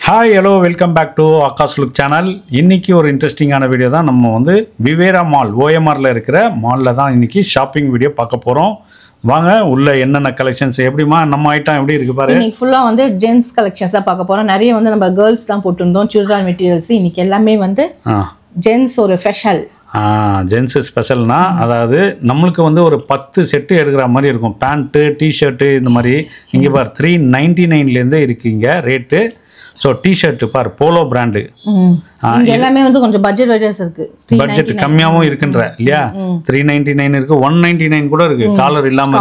Hi hello welcome back to Akash look channel. இன்றைக்கி ஒரு இன்ட்ரெஸ்டிங்கான வீடியோ தான். நம்ம வந்து விவேரா மால் ஓஎம்ஆரில் இருக்கிற மாலில் தான் இன்றைக்கி ஷாப்பிங் வீடியோ பார்க்க போகிறோம். வாங்க உள்ள என்னென்ன கலெக்ஷன்ஸ் எப்படிமா நம்ம ஐட்டம் எப்படி இருக்கு பாரு. இன்னைக்கு ஃபுல்லா வந்து ஜென்ஸ் கலெக்ஷன்ஸ் தான் பார்க்க போறோம். நிறைய வந்து நம்ம கேர்ள்ஸ் தான் போட்டுருந்தோம் சுடிதார் மெட்டீரியல்ஸ். இன்னைக்கு எல்லாமே வந்து ஜென்ஸ் ஒரு ஸ்பெஷல். ஜென்ஸு ஸ்பெஷல்னா அதாவது நம்மளுக்கு வந்து ஒரு 10 செட்டு எடுக்கிற மாதிரி இருக்கும். பேண்ட்டு டிஷர்ட்டு இந்த மாதிரி இங்கே பார் 399 இருக்கீங்க ரேட்டு. ஸோ டிஷர்ட் பார் போலோ பிராண்டு எல்லாமே வந்து கொஞ்சம் பட்ஜெட் வைஸ் இருக்கு. பட்ஜெட் கம்மியாகவும் இருக்குன்ற இல்லையா. 399 இருக்கு, 199 கூட இருக்கு காலர் இல்லாம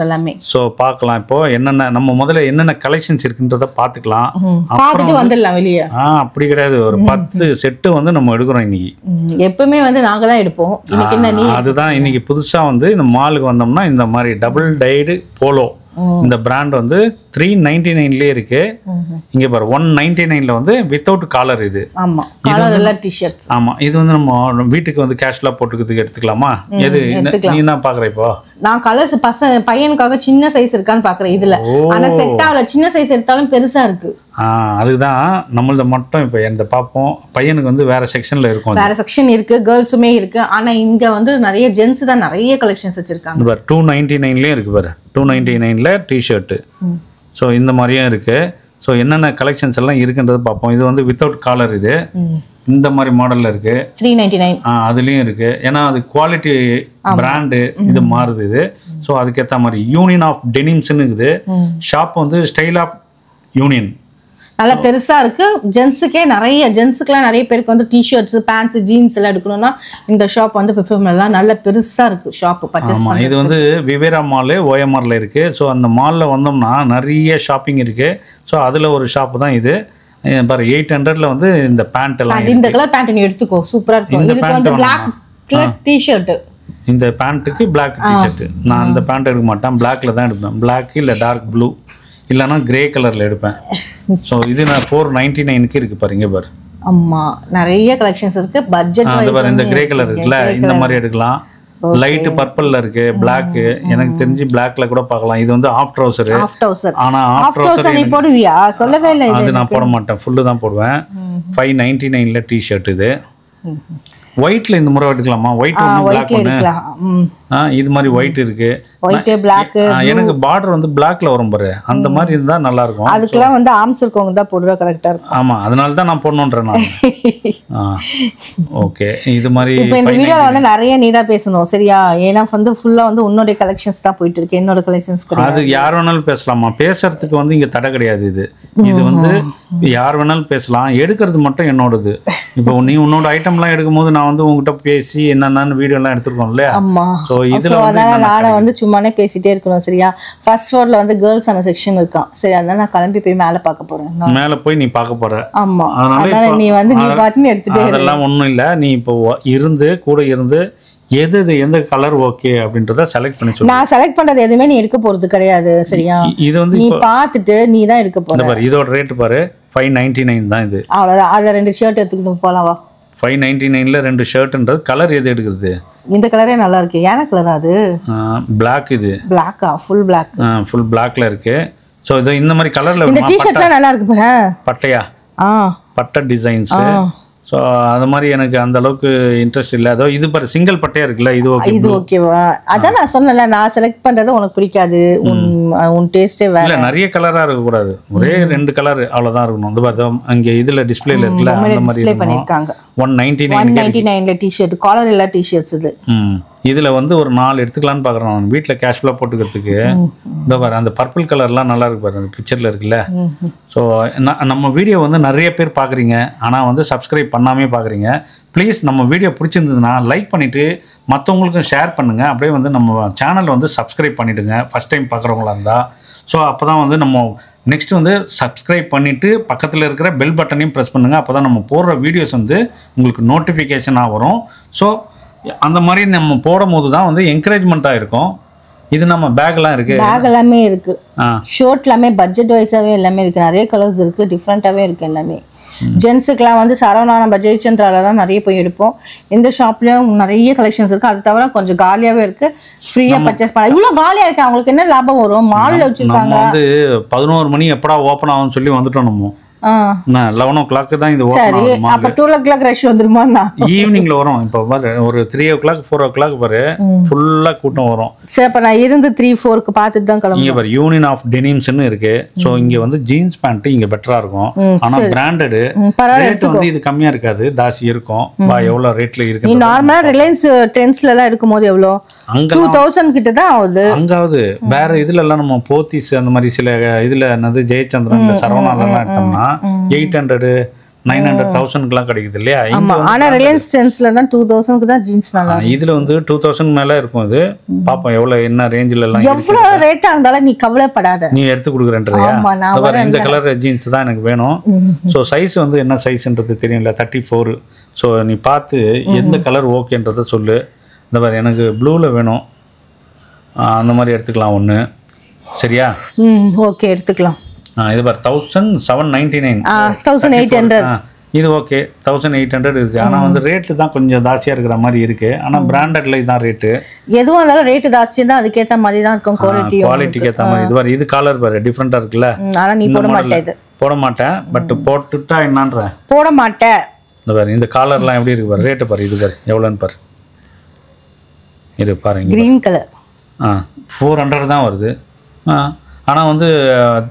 எல்லாமே. ஸோ பார்க்கலாம் இப்போ என்னென்ன நம்ம முதல்ல என்னென்ன கலெக்ஷன்ஸ் இருக்குன்றத பார்த்துக்கலாம். பார்த்துட்டு வந்துடலாம் வெளியே. அப்படி கிடையாது, ஒரு 10 செட்டு வந்து நம்ம எடுக்கிறோம் இன்னைக்கு. எப்பவுமே வந்து நாங்க தான் எடுப்போம். இன்னைக்கு என்ன அதுதான் இன்னைக்கு புதுசா வந்து இந்த மாலுக்கு வந்தோம்னா இந்த மாதிரி டபுள் டைடு போலோ இந்த பிராண்ட் வந்து 399 இருக்கு. இங்க பாரு 199 வந்து வித்தவுட் காலர். இது ஆமா காலர் இல்ல டி-ஷர்ட்ஸ். ஆமா இது வந்து நம்ம வீட்டுக்கு வந்து கேஷுவலா போட்டுக்கிறதுக்கு எடுத்துக்கலாமா? எது நீ என்ன பாக்குற இப்போ? நான் கலர்ஸ் பையனுக்காக சின்ன சைஸ் இருக்கான்னு பாக்குறேன் இதுல. ஆனா செட் ஆகல. சின்ன சைஸ் எடுத்தாலும் பெருசா இருக்கு. அதுதான் நம்மளது மட்டும் இப்போ இந்த பார்ப்போம். பையனுக்கு வந்து வேற செக்ஷன்ல இருக்கும். வேற செக்ஷன் இருக்கு, கேர்ள்ஸுமே இருக்கு. ஆனா இங்க வந்து நிறைய ஜென்ஸ் தான் நிறைய கலெக்ஷன்ஸ் வச்சிருக்காங்க. பாரு 299 இருக்கு பாரு. 299 டிஷர்ட். ஸோ இந்த மாதிரியும் இருக்கு. ஸோ என்னென்ன கலெக்ஷன்ஸ் எல்லாம் இருக்குன்றது பார்ப்போம். இது வந்து வித்தவுட் காலர். இது இந்த மாதிரி மாடல்ல இருக்கு 399. அதுலயும் இருக்கு. ஏன்னா அது குவாலிட்டி பிராண்டு இது மாறுது. இது ஸோ அதுக்கேற்ற மாதிரி யூனியன் ஆஃப் டெனிம்ஸ்ன்னு இருக்குது. ஷாப் வந்து ஸ்டைல் ஆஃப் யூனியன் நல்லா பெருசா இருக்கு. ஜென்ஸுக்கே நிறைய ஜென்ஸுக்குலாம் நிறைய பேருக்கு வந்து டிஷர்ட்ஸ் பேண்ட்ஸ் ஜீன்ஸ் எல்லாம் எடுக்கணும்னா இந்த ஷாப் வந்து பிப்ரவரிலாம் நல்ல பெருசா இருக்கு ஷாப் பர்ச்சேஸ். இது வந்து விவேரா மால் ஓஎம்ஆர்ல இருக்கு. ஸோ அந்த மாலில் வந்தோம்னா நிறைய ஷாப்பிங் இருக்கு. ஸோ அதில் ஒரு ஷாப் தான் இது. பாரு 800 வந்து இந்த பேண்ட் எல்லாம். இந்த கலர் பேண்ட் நீ எடுத்துக்கோ, சூப்பரா இருக்கும். இதுக்கு வந்து பிளாக் கலர் டி-ஷர்ட். இந்த பேண்ட்டுக்கு பிளாக் டி-ஷர்ட். நான் அந்த பேண்ட் எடுக்க மாட்டேன், பிளாக்ல தான் எடுப்பேன். பிளாக் இல்ல டார்க் ப்ளூ இல்லைன்னா கிரே கலர்ல எடுப்பேன். ஸோ இது நான் 499 இருக்கு பாருங்க பாரு. ஆமா நிறைய கலெக்ஷன்ஸ் இருக்கு பட்ஜெட் வைஸ். பாரு இந்த கிரே கலர் இருக்குல்ல, இந்த மாதிரி எடுக்கலாம். லைட் பர்பிள்ல இருக்கு, பிளாக். எனக்கு தெரிஞ்சு பிளாக்ல கூட பார்க்கலாம். இது வந்து ஆஃப் ட்ரவுசர். ஆனா ஆஃப் ட்ரவுசர் நீ போடுவியா? சொல்லவே இல்லை. அது நான் போட மாட்டேன், ஃபுல்லு தான் போடுவேன். 599 டிஷர்ட். இது ஒயிட்ல இந்த முறை எடுக்கலாமா? ஒயிட் ஒன்று பிளாக் ஒன்று. இது மாதிரி ஒயிட் இருக்கு, ஒயிட் பிளாக். எனக்கு பார்டர் வந்து பிளாக்ல வரும் பாரு. அந்த மாதிரி இருந்தா நல்லா இருக்கும். அதுக்கெல்லாம் வந்து ஆர்ம்ஸ் இருக்கவங்க தான் போடுறா கரெக்டா இருக்கும். ஆமா அதனால தான் நான் போடணும்ன்றேன் நான். ஓகே இது மாதிரி இப்போ இந்த வீடியோல வந்து நிறைய நீ தான் பேசணும் சரியா? ஏன்னா வந்து ஃபுல்லா வந்து உன்னோட கலெக்ஷன்ஸ் தான் போயிட்டு இருக்கு, என்னோட கலெக்ஷன்ஸ் கிடையாது. அது யார் வேணாலும் பேசலாமா? பேசுறதுக்கு வந்து இங்க தடை கிடையாது. இது வந்து யார் வேணாலும் பேசலாம். எடுக்கிறது மட்டும் என்னோடது. இப்போ நீ உன்னோட ஐட்டம்லாம் எடுக்கும்போது நான் வந்து உங்ககிட்ட பேசி என்னென்னு வீடியோ எல்லாம் எடுத்துருக்கோம்ல. ஆமா ஸோ இதுல நானும் வந்து சும்மானே பேசிட்டே இருக்கணும் சரியா? ஃபர்ஸ்ட் ஃப்ளோர்ல வந்து கேர்ள்ஸ் அந்த செக்ஷன் இருக்கான் சரி. அதனால நான் கிளம்பி போய் மேலே பார்க்க போறேன். மேலே போய் நீ பார்க்க போற. ஆமா அதனால நீ வந்து நீ பாட்டுன்னு எடுத்துட்டே. அதெல்லாம் ஒன்றும் இல்லை. நீ இப்போ இருந்து கூட இருந்து எந்த கலர் ஓகே அப்படின்றத செலக்ட் பண்ணி சொல்லு. நான் செலக்ட் பண்றது எதுவுமே நீ எடுக்க போறது கிடையாது சரியா? இது வந்து நீ பார்த்துட்டு நீ தான் எடுக்க போற. பாரு இதோட ரேட் பாரு 599 தான். இது அவ்வளவுதான். அதுல 2 ஷர்ட் எடுத்துக்கிட்டு போலாம் வா. 599ல 2 ஷர்ட்ன்றது கலர் எது எடுக்கிறது? இந்த கலரே நல்லா இருக்கு. ஏன கலர் அது? Black. இது Black-ஆ? Full Black. ஃபுல் Black-ல இருக்கு. சோ இது இந்த மாதிரி கலர்ல இந்த டி-ஷர்ட்லாம் நல்லா இருக்கு பாரு. பட்டையா? பட்டை டிசைன்ஸ். ஸோ அது மாதிரி எனக்கு அந்த அளவுக்கு இன்ட்ரெஸ்ட் இல்லை. அதோ இது பாரு சிங்கிள் பட்டையா இருக்குல்ல, இது ஓகே. இது ஓகேவா? அதான் நான் சொன்னல, நான் செலக்ட் பண்றது உனக்கு பிடிக்காது. உன் டேஸ்டே வேற. இல்ல நிறைய கலரா இருக்க கூடாது, ஒரே 2 கலர் அவ்வளவுதான் இருக்கணும். அது பார்த்தா அங்க இதுல டிஸ்ப்ளேல இருக்குல்ல அந்த மாதிரி டிஸ்ப்ளே பண்ணிருக்காங்க. 199 டி-ஷர்ட் காலர் இல்ல டி-ஷர்ட்ஸ் இது. இதுல வந்து ஒரு 4 எடுத்துக்கலாம்னு பாக்குறேன் நான் வீட்டில் கேஷுவலாக போட்டுக்கிறதுக்கு. இந்த பாரு அந்த பர்பிள் கலர்லாம் நல்லா இருக்கு பாரு அந்த பிக்சர்ல இருக்குல்ல. ஸோ நம்ம வீடியோ வந்து நிறைய பேர் பார்க்குறீங்க, ஆனால் வந்து சப்ஸ்கிரைப் பண்ணாமே பார்க்குறீங்க. ப்ளீஸ் நம்ம வீடியோ பிடிச்சிருந்ததுன்னா லைக் பண்ணிவிட்டு மற்றவங்களுக்கும் ஷேர் பண்ணுங்கள். அப்படியே வந்து நம்ம சேனல் வந்து சப்ஸ்கிரைப் பண்ணிவிடுங்க ஃபஸ்ட் டைம் பார்க்குறவங்களா இருந்தால். ஸோ அப்போ தான் வந்து நம்ம நெக்ஸ்ட் வந்து சப்ஸ்கிரைப் பண்ணிவிட்டு பக்கத்தில் இருக்கிற பெல் பட்டனையும் ப்ரெஸ் பண்ணுங்கள். அப்போ தான் நம்ம போடுற வீடியோஸ் வந்து உங்களுக்கு நோட்டிஃபிகேஷனாக வரும். ஸோ அந்த மாதிரி நம்ம போடும் போது தான் வந்து என்கரேஜ்மெண்ட்டாக இருக்கும். இது நம்ம பேக்லாம் இருக்கு, பேக் எல்லாமே இருக்கு. ஷர்ட் எல்லாமே பட்ஜெட் வைஸாவே எல்லாமே இருக்கு. நிறைய கலர்ஸ் இருக்கு, டிஃப்ரெண்ட்டாகவே இருக்கு எல்லாமே. ஜென்ஸுக்குலாம் வந்து சரவணா நம்ம ஜெயச்சந்திராலாம் நிறைய போய் எடுப்போம். இந்த ஷாப்லயும் நிறைய கலெக்ஷன்ஸ் இருக்கு. அது தவிர கொஞ்சம் காலியாவே இருக்கு, ஃப்ரீயா பர்ச்சேஸ் பண்ணலாம். இவ்வளவு காலியா இருக்கு, அவங்களுக்கு என்ன லாபம் வரும்? மால்ல வச்சிருக்காங்க. வந்து 11 மணி எப்படா ஓப்பன் ஆகும்னு சொல்லி வந்துட்டோம் நம்ம. ஆ 11 தான் இது சரி ஓப்பன் அப்ப 2 ரஷ் வந்துருமாண்ணா ஈவினிங்ல வரும். இப்போ பாரு ஒரு 3 4 பாரு ஃபுல்லா கூட்டம் வரும். சரி அப்ப நான் இருந்து 3-4க்கு பார்த்துட்டு தான் கிளம்புறேன். இங்க பாரு யூனியன் ஆஃப் டெனிம்ஸ்னு இருக்கு. சோ இங்க வந்து ஜீன்ஸ் பேண்ட் இங்க பெட்டரா இருக்கும். ஆனா பிராண்டட் ரேட் வந்து இது கம்மியா இருக்காது, தாசி இருக்கும். பா எவ்வளவு ரேட்ல இருக்கு. நீ நார்மலா ரிலையன்ஸ் ட்ரெண்ட்ஸ்ல எல்லாம் எடுக்கும்போது எவ்வளோ 2000 கிட்ட தான் ஆகுது. அங்காவது வேற இதுல எல்லாம் நம்ம போத்தீஸ் அந்த மாதிரி சில இதுல என்னது ஜெயச்சந்திரன் சரவணாலாம் எடுத்தோம்னா 800 900 1000க்குலாம் கிடைக்குது இல்லையா? ஆனா ரிலையன்ஸ் ட்ரெண்ட்ஸ்ல தான் 2000க்கு தான் ஜீன்ஸ் நல்லா இதுல வந்து 2000 மேல இருக்கும். இது பாப்போம் எவ்வளவு என்ன ரேஞ்சில எல்லாம் எவ்வளவு ரேட்டா இருந்தாலும் நீ கவலைப்படாத, நீ எடுத்து கொடுக்குறேன்றியா? இந்த கலர் ஜீன்ஸ் தான் எனக்கு வேணும். ஸோ சைஸ் வந்து என்ன சைஸ்ன்றது தெரியல, 34. ஸோ நீ பார்த்து எந்த கலர் ஓகேன்றதை சொல்லு. இந்த மாதிரி எனக்கு ப்ளூவில் வேணும், அந்த மாதிரி எடுத்துக்கலாம் ஒன்று. சரியா? ஓகே எடுத்துக்கலாம். இது பார் 1799 1800 இது ஓகே. 1800 இருக்கு. ஆனால் வந்து ரேட்டு தான் கொஞ்சம் ஜாஸ்தியாக இருக்கிற மாதிரி இருக்கு. ஆனால் பிராண்டட்ல இதுதான் ரேட்டு. எதுவும் இருந்தாலும் ரேட்டு ஜாஸ்தி தான், அதுக்கேற்ற மாதிரி தான் இருக்கும். குவாலிட்டிக்கு ஏற்ற மாதிரி. இது பாரு, இது காலர் பாரு டிஃப்ரெண்டாக இருக்குல்ல. ஆனால் நீ போட மாட்டேன். போட மாட்டேன், பட் போட்டுட்டா என்னன்ற போட மாட்டேன். இந்த பாரு இந்த காலர்லாம் எப்படி இருக்கு பாரு, ரேட்டு பாரு. இது பாரு எவ்வளோன்னு பாரு. இது பாருங்க, கிரீன் கலர் 400 தான் வருது. ஆனால் வந்து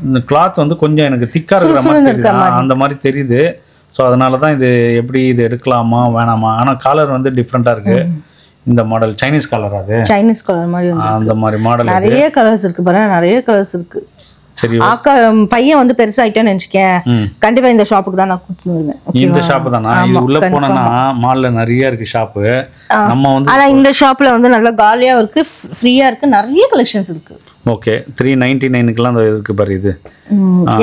இந்த கிளாத் வந்து கொஞ்சம் எனக்கு திக்காக இருக்கிற மாதிரி தெரியுது, அந்த மாதிரி தெரியுது. ஸோ அதனால தான் இது எப்படி இது எடுக்கலாமா வேணாமா. ஆனால் காலர் வந்து டிஃப்ரெண்ட்டாக இருக்குது. இந்த மாடல் சைனீஸ் கலர், அது சைனீஸ் கலர் மாதிரி அந்த மாதிரி மாடல். நிறைய கலர்ஸ் இருக்கு பாருங்க, நிறைய கலர்ஸ் இருக்கு. சரி ஆக்கா பையன் வந்து பெருசாயிட்டேன்னு நினைச்சுக்கேன், கண்டிப்பா இந்த ஷாப்புக்கு தான் நான் கூட்டிட்டு வருவேன். இந்த ஷாப்பு தானா? இது உள்ள போனா மால்ல நிறைய இருக்கு ஷாப்பு. நம்ம வந்து ஆனா இந்த ஷாப்ல வந்து நல்லா காலியா இருக்கு, ஃப்ரீயா இருக்கு, நிறைய கலெக்ஷன்ஸ் இருக்கு. ஓகே 399க்குலாம் அந்த இருக்கு பாரு. இது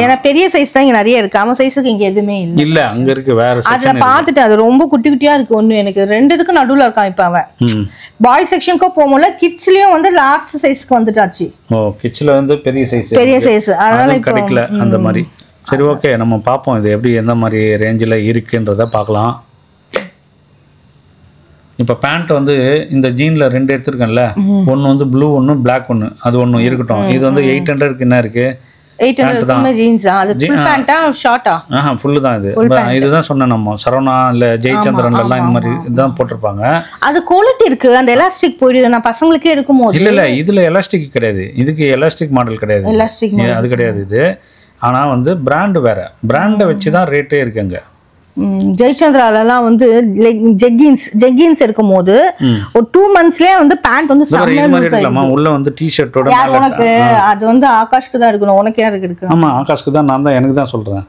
ஏன்னா பெரிய சைஸ் தான் இங்க நிறைய இருக்கு. அவன் சைஸுக்கு இங்க எதுவுமே இல்ல. இல்ல அங்க இருக்கு வேற செக்ஷன். அதுல பாத்துட்டு அது ரொம்ப குட்டி குட்டியா இருக்கு. ஒண்ணு எனக்கு 2க்கு நடுவுல இருக்கான். இப்ப அவன் பாய் செக்ஷனுக்கு போகும்போது கிட்ஸ்லயும் வந்து லாஸ்ட் சைஸ்க்கு வந்துட்டாச்சு. ஓ கிட்ஸ்ல வந்து பெரிய சைஸ் அதனால கிடைக்கல அந்த மாதிரி. சரி ஓகே நம்ம பாப்போம் இது எப்படி எந்த மாதிரி ரேஞ்சில் இருக்குன்றத பார்க்கலாம். இப்போ பேண்ட் வந்து இந்த ஜீனில் 2 எடுத்துருக்கேன்ல, ஒன்று வந்து ப்ளூ ஒன்று பிளாக் ஒன்று, அது ஒன்று இருக்கட்டும். இது வந்து 800க்கு என்ன இருக்கு? 800 ஜீன்ஸ். அது ஃபுல் பேண்டா ஷார்ட்டா? ஃபுல் தான். இதுதான் சொன்னேன், நம்ம சரவணா இல்ல ஜெயச்சந்திரன்ல எல்லாம் இந்த மாதிரி இதுதான் போட்டிருப்பாங்க. அது குவாலிட்டி இருக்கு, அந்த எலாஸ்டிக் போயிடுது. நான் பசங்களுக்கே எடுக்கும்போது இல்ல இதுல எலாஸ்டிக் கிடையாது, இதுக்கு எலாஸ்டிக் மாடல் கிடையாது, அது கிடையாது இது. ஆனா வந்து பிராண்ட் வேற, பிராண்டை வச்சு தான் ரேட்டே இருக்குங்க. ஜெயச்சந்திராலாம் வந்து ஜெக்கின்ஸ் எடுக்கும் போது ஒரு 2 monthsலயே வந்து பேண்ட் வந்து உள்ள வந்து டி-ஷர்ட்டோட. உனக்கு அது வந்து ஆகாஷ்க்கு தான் எடுக்கணும், உனக்கு யாருக்கு எடுக்கணும்? ஆமா ஆகாஷ்க்கு தான், நான் தான் எனக்கு தான் சொல்றேன்.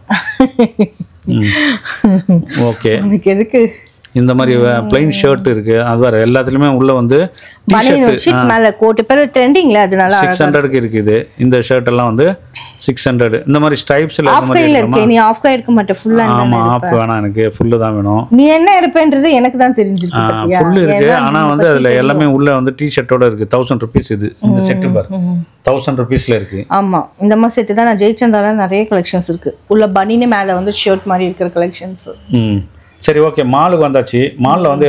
ஓகே உனக்கு எதுக்கு இந்த மாதிரி பிளைன் ஷர்ட் இருக்கு. அது வேற எல்லாத்துலயுமே உள்ள வந்து டி-ஷர்ட் மேல கோட் இப்ப ட்ரெண்டிங்ல அது நல்லா 600க்கு இருக்குது. இந்த ஷர்ட் எல்லாம் வந்து 600. இந்த மாதிரி ஸ்ட்ரைப்ஸ்ல அந்த மாதிரி இருக்கு. நீ ஆஃப் கை எடுக்க மாட்டே, ஃபுல்லா எடுப்பேன். ஆமா ஆஃப் வேணாம், எனக்கு ஃபுல் தான் வேணும். நீ என்ன எடுப்பேன்றது எனக்கு தான் தெரிஞ்சிருக்கு பாத்தியா. ஃபுல் இருக்கு, ஆனா வந்து அதுல எல்லாமே உள்ள வந்து டி-ஷர்ட்டோட இருக்கு. 1000 rupees இது. இந்த செட் பார் 1000 rupeesல இருக்கு. ஆமா இந்த மாதிரி செட் தான். நான் ஜெயச்சந்திரால நிறைய கலெக்ஷன்ஸ் இருக்கு. உள்ள பனினே மேல வந்து ஷர்ட் மாதிரி இருக்கிற கலெக்ஷன்ஸ். சரி ஓகே மாலுக்கு வந்தாச்சு. மாலில் வந்து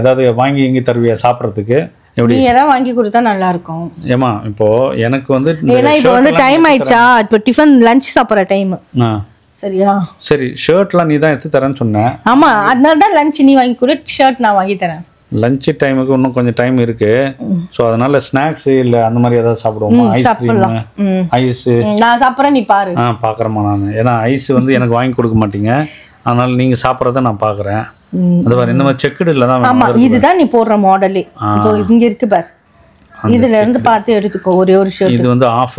ஏதாவது வாங்கி இங்கே தருவியா சாப்பிட்றதுக்கு? எப்படி நீ ஏதாவது வாங்கி கொடுத்தா நல்லா இருக்கும். ஏமா இப்போ எனக்கு வந்து ஏன்னா இப்போ வந்து டைம் ஆயிடுச்சா, இப்போ டிஃபன் லஞ்ச் சாப்பிட்ற டைம். சரியா? சரி ஷர்ட்லாம் நீ தான் எடுத்து தரேன்னு சொன்னேன். ஆமா அதனால தான் லஞ்ச் நீ வாங்கி கொடு, ஷர்ட் நான் வாங்கி தரேன். லஞ்ச் டைமுக்கு இன்னும் கொஞ்சம் டைம் இருக்கு. ஸோ அதனால ஸ்நாக்ஸ் இல்லை அந்த மாதிரி ஏதாவது சாப்பிடுவோமா? ஐஸ்கிரீம் ஐஸ் நான் சாப்பிட்றேன், நீ பாரு. பார்க்குறேம்மா நான். ஏன்னா ஐஸ் வந்து எனக்கு வாங்கி கொடுக்க மாட்டீங்க, அதனால நீங்க சாப்பிட்றத நான் பார்க்குறேன். அது பாரு இந்த மாதிரி செக்குடு இல்லை தான். ஆமா இதுதான் நீ போடுற மாடலே. இங்க இருக்கு பாரு, இதுல இருந்து பார்த்து எடுத்துக்கோ. ஒரே ஒரு ஷர்ட் இது வந்து ஆஃப்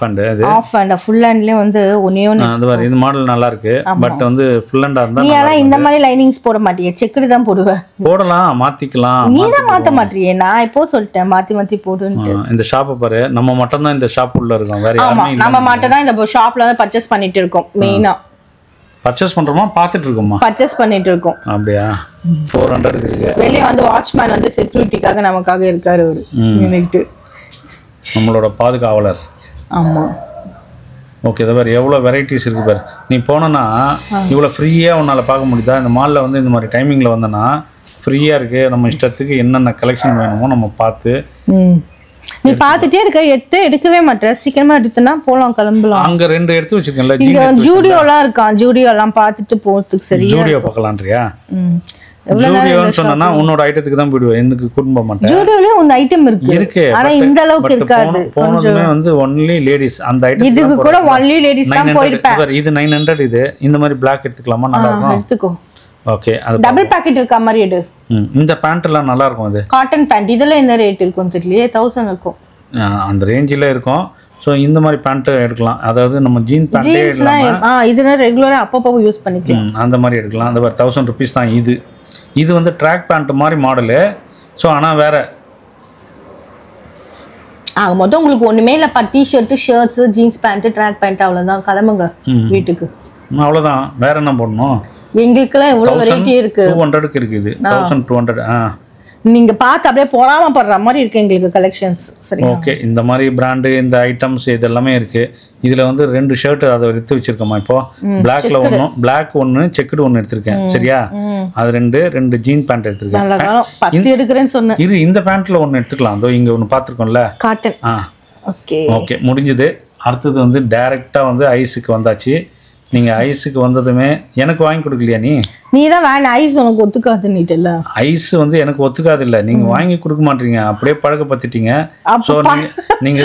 ஹேண்ட், அது ஆஃப் ஹேண்ட். ஃபுல் ஹேண்ட்லயே வந்து ஒண்ணே ஒண்ணு. அது பாரு இந்த மாடல் நல்லா இருக்கு, பட் வந்து ஃபுல் ஹேண்டா இருந்தா. நீ எல்லாம் இந்த மாதிரி லைனிங்ஸ் போட மாட்டியே, செக்குடு தான் போடுவ. போடலாம், மாத்திக்கலாம். நீ தான் மாத்த மாட்டியே, நான் இப்போ சொல்லிட்டேன் மாத்தி போடுன்னு. இந்த ஷாப்பை பாரு, நம்ம மட்டும் தான் இந்த ஷாப் உள்ள இருக்கோம், வேற யாருமே இல்ல. நம்ம மட்டும் தான் இந்த ஷாப்ல வந்து பர்ச்சேஸ் பண்ணிட்டு இருக்கோம். மெயினா பர்ச்சேஸ் பண்றோமா, பார்த்துட்டு இருக்கோமா? பர்ச்சேஸ் பண்ணிட்டு இருக்கோம். அப்படியா? 400 இருக்கு. வெளிய வந்து வாட்ச்மேன் வந்து செக்யூரிட்டிக்காக நமக்காக இருக்காரு அவரு, நினைக்கிட்டு நம்மளோட பாதுகாவலர். ஆமா ஓகே இதை பாரு எவ்வளோ வெரைட்டிஸ் இருக்கு பாரு. நீ போனோன்னா இவ்வளோ ஃப்ரீயாக உன்னால் பார்க்க முடியுதா? இந்த மாலில் வந்து இந்த மாதிரி டைமிங்கில் வந்தோன்னா ஃப்ரீயாக இருக்குது. நம்ம இஷ்டத்துக்கு என்னென்ன கலெக்ஷன் வேணுமோ நம்ம பார்த்து நீ பார்த்துட்டே இருக்க, எடுக்கவே மாட்டேன். சீக்கிரமா எடுத்துனா போலாம், கிளம்பலாம். அங்க 2 எடுத்து வச்சிருக்கேன்ல, இங்க ஜூடியோலாம் இருக்கான், ஜூடியோலாம் பார்த்துட்டு போறதுக்கு சரியா. ஜூடியோ பார்க்கலான்றியா? ஜூடியோன்னு சொன்னா உன்னோட ஐட்டத்துக்கு தான் போயிடுவேன், எனக்கு கூட்டிட்டு போக மாட்டேன். ஜூடியோலயும் ஒரு ஐட்டம் இருக்கு, ஆனா இந்த அளவுக்கு இருக்காது. போனதுமே வந்து ஒன்லி லேடிஸ் அந்த ஐட்டம். இதுக்கு கூட ஒன்லி லேடிஸ் தான் போயிருப்பேன். இது 900. இது இந்த மாதிரி பிளாக் எடுத்துக்கலாமா? நல்லா இருக்கும், எடுத்துக்கோ. ஓகே, அது டபுள் பாக்கெட் இருக்க மாதிரி எடு. இந்த பேண்ட் எல்லாம் நல்லா இருக்கும். அது காட்டன் பேண்ட். இதெல்லாம் என்ன ரேட் இருக்கும் தெரியலையே, 1000 இருக்கும் அந்த ரேஞ்சில் இருக்கும். ஸோ இந்த மாதிரி பேண்ட்டு எடுக்கலாம், அதாவது நம்ம ஜீன் பேண்ட்டே எடுக்கலாம். இதெல்லாம் ரெகுலராக அப்பப்போ யூஸ் பண்ணிக்கலாம், அந்த மாதிரி எடுக்கலாம். அந்த 1000 rupees தான் இது. இது வந்து ட்ராக் பேண்ட் மாதிரி மாடலு. ஸோ ஆனால் வேற மொத்தம் உங்களுக்கு ஒன்றுமே இல்லைப்பா. T shirt, shirts, jeans pant, track pant, அவ்வளோதான். கிளம்புங்க வீட்டுக்கு, அவ்வளோதான். வேற என்ன பண்ணணும்? எங்களுக்குலாம் எவ்வளோ வெரைட்டி இருக்கு. 200க்கு இருக்குது, 1200. நீங்க பார்த்து அப்படியே பொறாமப்படுற மாதிரி இருக்கு எங்களுக்கு கலெக்ஷன்ஸ். சரி, ஓகே. இந்த மாதிரி பிராண்டு, இந்த ஐட்டம்ஸ் இது எல்லாமே இருக்கு. இதுல வந்து 2 ஷர்ட் அதை எடுத்து வச்சிருக்கோமா இப்போ. பிளாக்ல பிளாக் ஒன்று, செக்குடு ஒன்று எடுத்திருக்கேன். சரியா? அது 2 ஜீன் பேண்ட் எடுத்திருக்கேன். 10 எடுக்கிறேன்னு சொன்னேன். இரு, இந்த பேண்ட்ல ஒன்று எடுத்துக்கலாம். அதோ இங்க ஒன்று பார்த்துருக்கோம்ல, காட்டன். ஓகே ஓகே, முடிஞ்சது. அடுத்தது வந்து டைரக்டா வந்து ஐஸுக்கு வந்தாச்சு. நீங்க ஐஸுக்கு வந்ததுமே எனக்கு வாங்கி கொடுக்கலையா? நீ தான் வேணாம், ஐஸ் உனக்கு ஒத்துக்காதுன்னுட்டல. ஐஸ் வந்து எனக்கு ஒத்துக்காது இல்ல, நீங்க வாங்கி கொடுக்க மாட்டீங்க, அப்படியே பழக்கப்படுத்திட்டீங்க. ஸோ நீங்க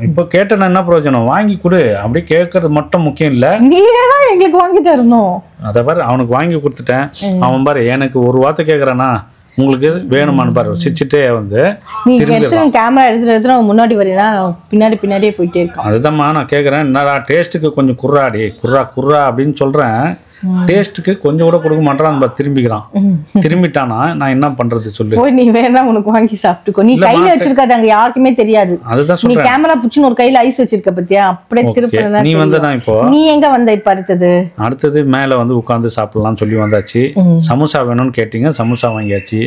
இப்போ கேட்டேன்னா என்ன பிரயோஜனம்? வாங்கி கொடு. அப்படியே கேட்கறது மட்டும் முக்கியம் இல்ல, நீங்க தான் எங்களுக்கு வாங்கி தரணும். அதை பாரு, அவனுக்கு வாங்கி கொடுத்துட்டேன். அவன் பாரு எனக்கு ஒரு வார்த்தை கேட்கறானா, உங்களுக்கு வேணுமான்னு பாரு, சிரிச்சுட்டே வந்து கேமரா எடுத்துட்டு முன்னாடி வரீனா, பின்னாடியே போயிட்டே இருக்கான். அதுதான்மா நான் கேட்குறேன். என்னடா டேஸ்ட்டுக்கு கொஞ்சம் குர்ராடி, குர்ரா அப்படின்னு சொல்கிறேன். டேஸ்ட்டுக்கு கொஞ்சம் கூட கொடுக்க மாட்டான், நம்ம திரும்பிட்டானா நான் என்ன பண்றது சொல்லு. போய் நீ வேணா உனக்கு வாங்கி சாப்பிட்டுக்கோ. நீ கையில வச்சிருக்காது, அங்க யாருக்குமே தெரியாது. அதுதான் நீ கேமரா புடிச்சு ஒரு கையில ஐஸ் வச்சிருக்க பத்தியா, அப்படியே திருப்பி நீ வந்து நான் இப்போ நீ எங்க வந்த? இப்ப அடுத்தது மேல வந்து உட்காந்து சாப்பிடலாம்னு சொல்லி வந்தாச்சு. சமோசா வேணும்னு கேட்டீங்க, சமோசா வாங்கியாச்சு.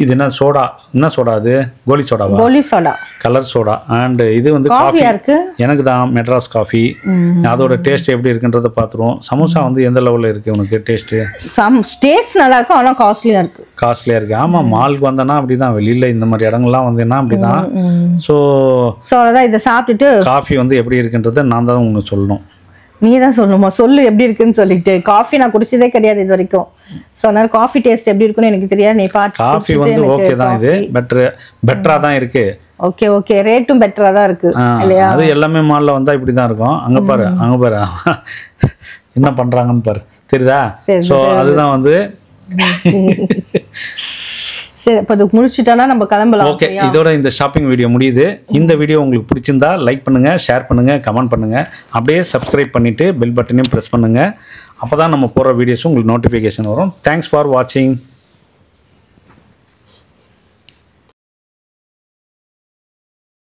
இது என்ன சோடா? என்ன சோடா? அது கோலி சோடாவா? கோலி சோடா, கலர் சோடா. அண்ட் இது வந்து காஃபி இருக்கு, எனக்கு தான் மெட்ராஸ் காஃபி. அதோட டேஸ்ட் எப்படி இருக்குன்றத பாத்துருவோம். சமோசா வந்து எந்த லெவல்ல இருக்கு உனக்கு டேஸ்ட்? டேஸ்ட் நல்லா இருக்கும், ஆனா காஸ்ட்லியா இருக்கு. ஆமா, மாலுக்கு வந்தனா அப்படிதான், வெளியில இந்த மாதிரி இடங்கள்லாம் வந்தேன்னா அப்படிதான். ஸோ அதான் இதை சாப்பிட்டுட்டு காஃபி வந்து எப்படி இருக்குன்றத நான் தான் உங்களுக்கு சொல்லணும். நீ தான் சொல்லணுமா? சொல்லு எப்படி இருக்குன்னு சொல்லிட்டு. காஃபி நான் குடிச்சதே கிடையாது இது வரைக்கும். ஸோ அதனால காஃபி டேஸ்ட் எப்படி இருக்குன்னு எனக்கு தெரியாது. நீ பார்த்து காஃபி வந்து ஓகே தான், இது பெட்டரா தான் இருக்கு. ஓகே, ரேட்டும் பெட்டரா தான் இருக்கு இல்லையா? அது எல்லாமே மால்ல வந்தா இப்படி தான் இருக்கும். அங்க பாரு என்ன பண்றாங்கன்னு பாரு, தெரியுதா? ஸோ அதுதான் வந்து சரி, அப்போ அது முடிச்சிட்டோன்னா நம்ம கிளம்பலாம். ஓகே, இதோட இந்த ஷாப்பிங் வீடியோ முடியுது. இந்த வீடியோ உங்களுக்கு பிடிச்சிருந்தா லைக் பண்ணுங்க, ஷேர் பண்ணுங்க, கமெண்ட் பண்ணுங்க. அப்படியே சப்ஸ்கிரைப் பண்ணிட்டு பெல் பட்டனையும் ப்ரெஸ் பண்ணுங்க. அப்போ தான் நம்ம போடுற வீடியோஸும் உங்களுக்கு நோட்டிஃபிகேஷன் வரும். தேங்க்ஸ் ஃபார் வாட்சிங்.